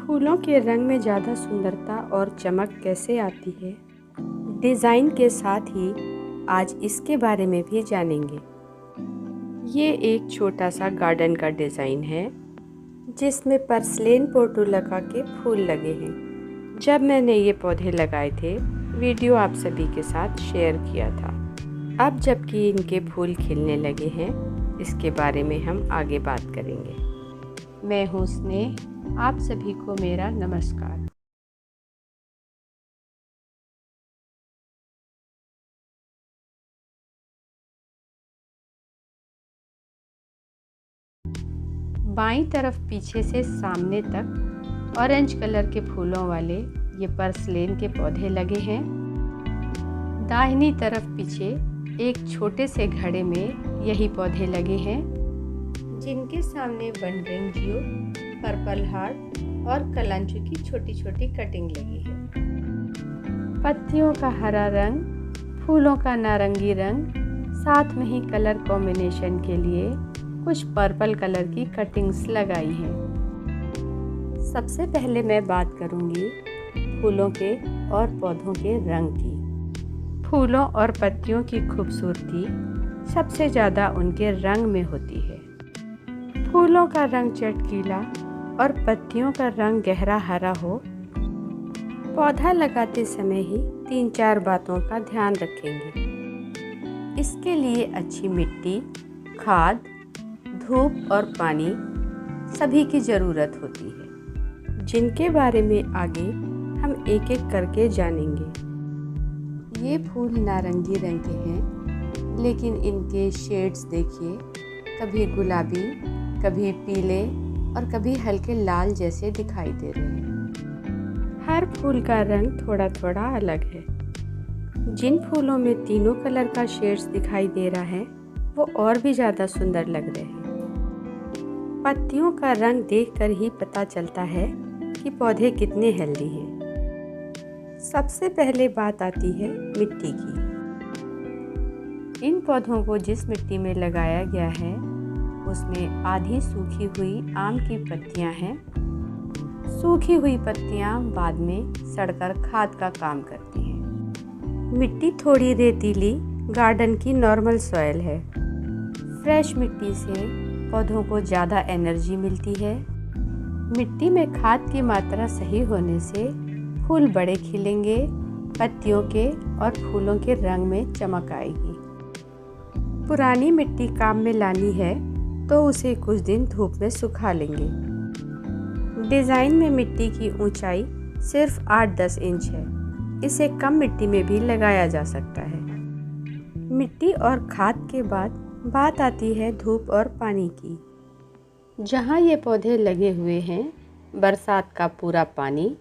फूलों के रंग में ज़्यादा सुंदरता और चमक कैसे आती है, डिज़ाइन के साथ ही आज इसके बारे में भी जानेंगे। ये एक छोटा सा गार्डन का डिज़ाइन है जिसमें पर्सलेन पोर्टुलाका के फूल लगे हैं। जब मैंने ये पौधे लगाए थे, वीडियो आप सभी के साथ शेयर किया था। अब जबकि इनके फूल खिलने लगे हैं, इसके बारे में हम आगे बात करेंगे। मैं हूँ स्नेह, आप सभी को मेरा नमस्कार। बाईं तरफ पीछे से सामने तक ऑरेंज कलर के फूलों वाले ये पर्सलेन के पौधे लगे हैं। दाहिनी तरफ पीछे एक छोटे से घड़े में यही पौधे लगे हैं, जिनके सामने वनरिंग जियो, पर्पल हार्ट और कलांचू की छोटी छोटी कटिंग लगी है। पत्तियों का हरा रंग, फूलों का नारंगी रंग, साथ में ही कलर कॉम्बिनेशन के लिए कुछ पर्पल कलर की कटिंग्स लगाई हैं। सबसे पहले मैं बात करूंगी फूलों के और पौधों के रंग की। फूलों और पत्तियों की खूबसूरती सबसे ज़्यादा उनके रंग में होती है। फूलों का रंग चटकीला और पत्तियों का रंग गहरा हरा हो। पौधा लगाते समय ही 3-4 बातों का ध्यान रखेंगे। इसके लिए अच्छी मिट्टी, खाद, धूप और पानी सभी की ज़रूरत होती है, जिनके बारे में आगे हम एक एक करके जानेंगे। ये फूल नारंगी रंग के हैं, लेकिन इनके शेड्स देखिए, कभी गुलाबी, कभी पीले और कभी हल्के लाल जैसे दिखाई दे रहे हैं। हर फूल का रंग थोड़ा थोड़ा अलग है। जिन फूलों में तीनों कलर का शेड्स दिखाई दे रहा है, वो और भी ज़्यादा सुंदर लग रहे हैं। पत्तियों का रंग देखकर ही पता चलता है कि पौधे कितने हेल्दी हैं। सबसे पहले बात आती है मिट्टी की। इन पौधों को जिस मिट्टी में लगाया गया है, उसमें आधी सूखी हुई आम की पत्तियां हैं। सूखी हुई पत्तियां बाद में सड़कर खाद का काम करती हैं। मिट्टी थोड़ी रेतीली गार्डन की नॉर्मल सॉइल है। फ्रेश मिट्टी से पौधों को ज़्यादा एनर्जी मिलती है। मिट्टी में खाद की मात्रा सही होने से फूल बड़े खिलेंगे, पत्तियों के और फूलों के रंग में चमक आएगी। पुरानी मिट्टी काम में लानी है तो उसे कुछ दिन धूप में सुखा लेंगे। डिज़ाइन में मिट्टी की ऊंचाई सिर्फ 8-10 इंच है। इसे कम मिट्टी में भी लगाया जा सकता है। मिट्टी और खाद के बाद बात आती है धूप और पानी की। जहाँ ये पौधे लगे हुए हैं, बरसात का पूरा पानी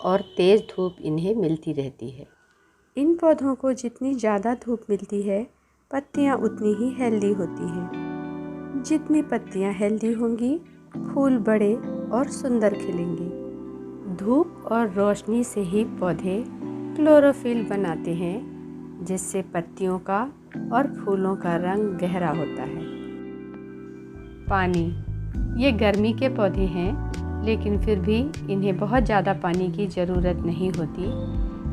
और तेज़ धूप इन्हें मिलती रहती है। इन पौधों को जितनी ज़्यादा धूप मिलती है, पत्तियाँ उतनी ही हेल्दी होती हैं। जितनी पत्तियाँ हेल्दी होंगी, फूल बड़े और सुंदर खिलेंगे। धूप और रोशनी से ही पौधे क्लोरोफिल बनाते हैं, जिससे पत्तियों का और फूलों का रंग गहरा होता है। पानी, ये गर्मी के पौधे हैं, लेकिन फिर भी इन्हें बहुत ज़्यादा पानी की ज़रूरत नहीं होती।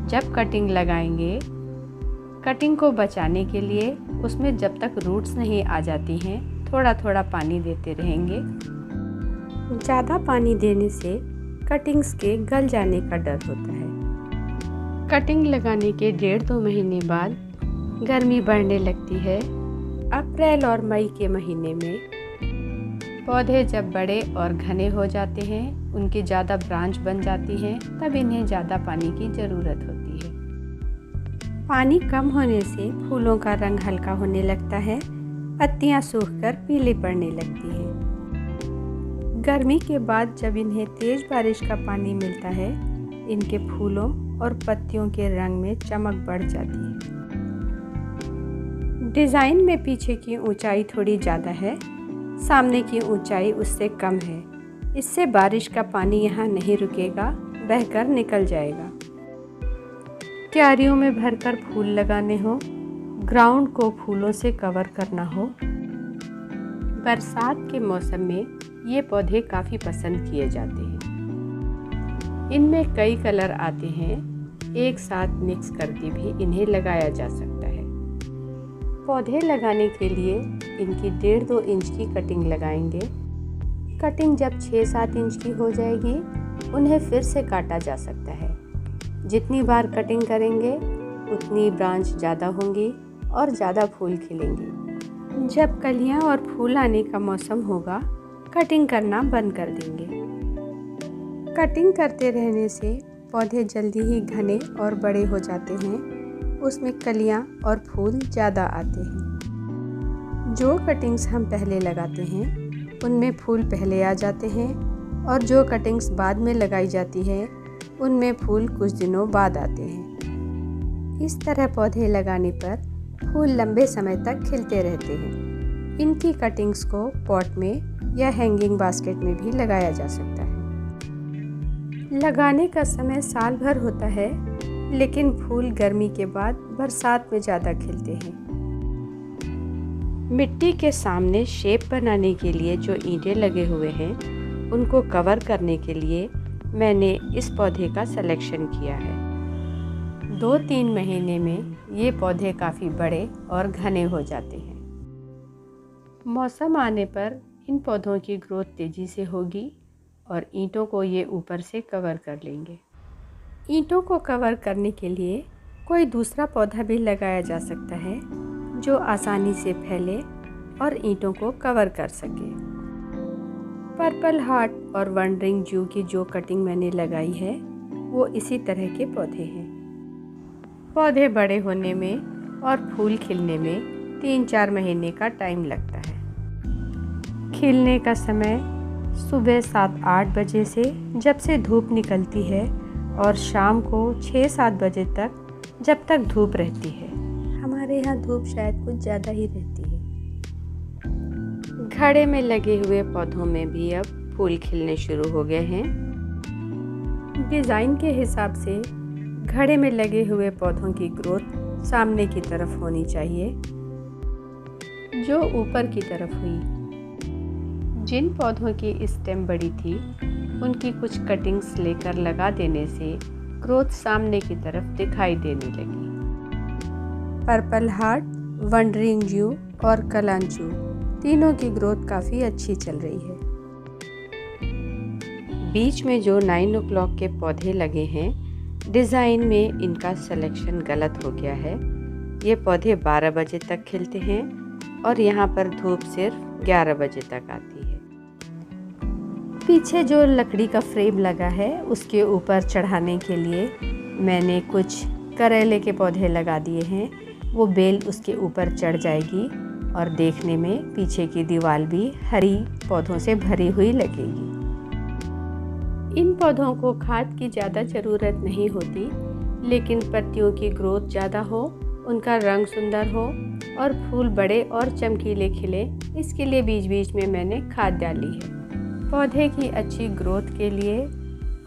जब कटिंग लगाएंगे, कटिंग को बचाने के लिए उसमें जब तक रूट्स नहीं आ जाती हैं, थोड़ा थोड़ा पानी देते रहेंगे। ज़्यादा पानी देने से कटिंग्स के गल जाने का डर होता है। कटिंग लगाने के 1.5-2 महीने बाद गर्मी बढ़ने लगती है। अप्रैल और मई के महीने में पौधे जब बड़े और घने हो जाते हैं, उनकी ज़्यादा ब्रांच बन जाती हैं, तब इन्हें ज़्यादा पानी की ज़रूरत होती है। पानी कम होने से फूलों का रंग हल्का होने लगता है, पत्तियां सूखकर पीली पड़ने लगती हैं। गर्मी के बाद जब इन्हें तेज बारिश का पानी मिलता है, इनके फूलों और पत्तियों के रंग में चमक बढ़ जाती है। डिज़ाइन में पीछे की ऊंचाई थोड़ी ज़्यादा है, सामने की ऊंचाई उससे कम है। इससे बारिश का पानी यहाँ नहीं रुकेगा, बहकर निकल जाएगा। क्यारियों में भरकर फूल लगाने हो, ग्राउंड को फूलों से कवर करना हो, बरसात के मौसम में ये पौधे काफ़ी पसंद किए जाते हैं। इनमें कई कलर आते हैं, एक साथ मिक्स करके भी इन्हें लगाया जा सकता है। पौधे लगाने के लिए इनकी 1.5-2 इंच की कटिंग लगाएंगे। कटिंग जब 6-7 इंच की हो जाएगी, उन्हें फिर से काटा जा सकता है। जितनी बार कटिंग करेंगे उतनी ब्रांच ज़्यादा होंगी और ज़्यादा फूल खिलेंगे। जब कलियां और फूल आने का मौसम होगा, कटिंग करना बंद कर देंगे। कटिंग करते रहने से पौधे जल्दी ही घने और बड़े हो जाते हैं, उसमें कलियां और फूल ज़्यादा आते हैं। जो कटिंग्स हम पहले लगाते हैं उनमें फूल पहले आ जाते हैं, और जो कटिंग्स बाद में लगाई जाती है उनमें फूल कुछ दिनों बाद आते हैं। इस तरह पौधे लगाने पर फूल लंबे समय तक खिलते रहते हैं। इनकी कटिंग्स को पॉट में या हैंगिंग बास्केट में भी लगाया जा सकता है। लगाने का समय साल भर होता है, लेकिन फूल गर्मी के बाद बरसात में ज़्यादा खिलते हैं। मिट्टी के सामने शेप बनाने के लिए जो ईंटें लगे हुए हैं, उनको कवर करने के लिए मैंने इस पौधे का सिलेक्शन किया है। 2-3 महीने में ये पौधे काफ़ी बड़े और घने हो जाते हैं। मौसम आने पर इन पौधों की ग्रोथ तेज़ी से होगी और ईंटों को ये ऊपर से कवर कर लेंगे। ईंटों को कवर करने के लिए कोई दूसरा पौधा भी लगाया जा सकता है जो आसानी से फैले और ईंटों को कवर कर सके। पर्पल हार्ट और वंडरिंग जू की जो कटिंग मैंने लगाई है वो इसी तरह के पौधे हैं। पौधे बड़े होने में और फूल खिलने में 3-4 महीने का टाइम लगता है। खिलने का समय सुबह 7-8 बजे से जब से धूप निकलती है, और शाम को 6-7 बजे तक जब तक धूप रहती है। हमारे यहाँ धूप शायद कुछ ज़्यादा ही रहती है। घड़े में लगे हुए पौधों में भी अब फूल खिलने शुरू हो गए हैं। डिज़ाइन के हिसाब से घड़े में लगे हुए पौधों की ग्रोथ सामने की तरफ होनी चाहिए, जो ऊपर की तरफ हुई। जिन पौधों की स्टेम बड़ी थी, उनकी कुछ कटिंग्स लेकर लगा देने से ग्रोथ सामने की तरफ दिखाई देने लगी। पर्पल हार्ट, वंडरिंग जू और कलांचू तीनों की ग्रोथ काफ़ी अच्छी चल रही है। बीच में जो 9 o'clock के पौधे लगे हैं, डिज़ाइन में इनका सिलेक्शन गलत हो गया है। ये पौधे 12 बजे तक खिलते हैं और यहाँ पर धूप सिर्फ 11 बजे तक आती है। पीछे जो लकड़ी का फ्रेम लगा है, उसके ऊपर चढ़ाने के लिए मैंने कुछ करेले के पौधे लगा दिए हैं। वो बेल उसके ऊपर चढ़ जाएगी और देखने में पीछे की दीवार भी हरी पौधों से भरी हुई लगेगी। इन पौधों को खाद की ज़्यादा ज़रूरत नहीं होती, लेकिन पत्तियों की ग्रोथ ज़्यादा हो, उनका रंग सुंदर हो और फूल बड़े और चमकीले खिले, इसके लिए बीच बीच में मैंने खाद डाली है। पौधे की अच्छी ग्रोथ के लिए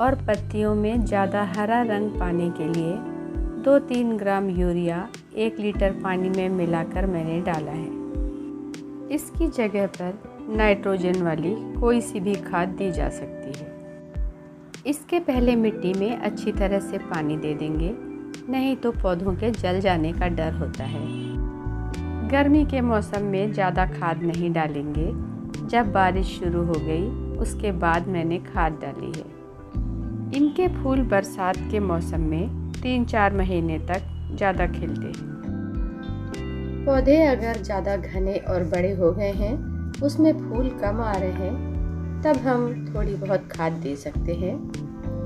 और पत्तियों में ज़्यादा हरा रंग पाने के लिए 2-3 ग्राम यूरिया 1 लीटर पानी में मिलाकर मैंने डाला है। इसकी जगह पर नाइट्रोजन वाली कोई सी भी खाद दी जा सकती है। इसके पहले मिट्टी में अच्छी तरह से पानी दे देंगे, नहीं तो पौधों के जल जाने का डर होता है। गर्मी के मौसम में ज़्यादा खाद नहीं डालेंगे। जब बारिश शुरू हो गई उसके बाद मैंने खाद डाली है। इनके फूल बरसात के मौसम में 3-4 महीने तक ज़्यादा खिलते हैं। पौधे अगर ज़्यादा घने और बड़े हो गए हैं, उसमें फूल कम आ रहे हैं, तब हम थोड़ी बहुत खाद दे सकते हैं,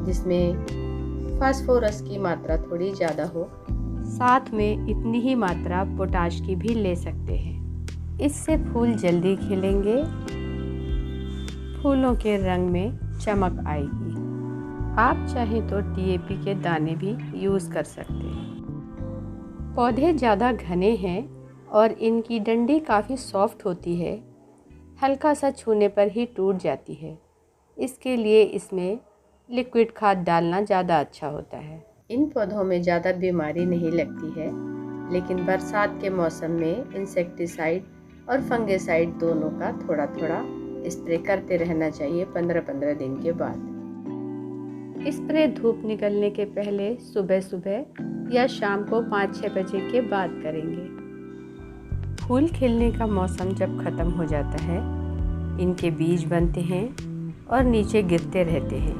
जिसमें फास्फोरस की मात्रा थोड़ी ज़्यादा हो। साथ में इतनी ही मात्रा पोटाश की भी ले सकते हैं। इससे फूल जल्दी खिलेंगे, फूलों के रंग में चमक आएगी। आप चाहें तो DAP के दाने भी यूज़ कर सकते हैं। पौधे ज़्यादा घने हैं और इनकी डंडी काफ़ी सॉफ्ट होती है, हल्का सा छूने पर ही टूट जाती है। इसके लिए इसमें लिक्विड खाद डालना ज़्यादा अच्छा होता है। इन पौधों में ज़्यादा बीमारी नहीं लगती है, लेकिन बरसात के मौसम में इंसेक्टिसाइड और फंगिसाइड दोनों का थोड़ा थोड़ा स्प्रे करते रहना चाहिए 15-15 दिन के बाद। स्प्रे धूप निकलने के पहले सुबह सुबह या शाम को 5-6 बजे के बाद करेंगे। फूल खिलने का मौसम जब ख़त्म हो जाता है, इनके बीज बनते हैं और नीचे गिरते रहते हैं।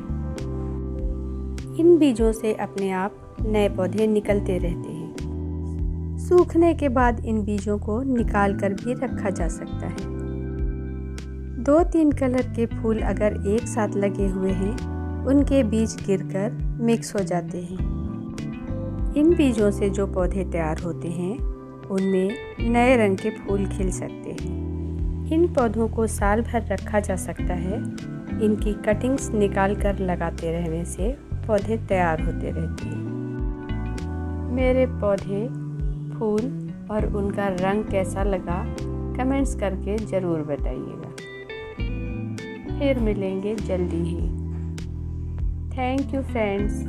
इन बीजों से अपने आप नए पौधे निकलते रहते हैं। सूखने के बाद इन बीजों को निकाल कर भी रखा जा सकता है। 2-3 कलर के फूल अगर एक साथ लगे हुए हैं, उनके बीज गिरकर मिक्स हो जाते हैं। इन बीजों से जो पौधे तैयार होते हैं, उनमें नए रंग के फूल खिल सकते हैं। इन पौधों को साल भर रखा जा सकता है। इनकी कटिंग्स निकाल कर लगाते रहने से पौधे तैयार होते रहते हैं। मेरे पौधे, फूल और उनका रंग कैसा लगा, कमेंट्स करके ज़रूर बताइएगा। फिर मिलेंगे जल्दी ही। Thank you friends.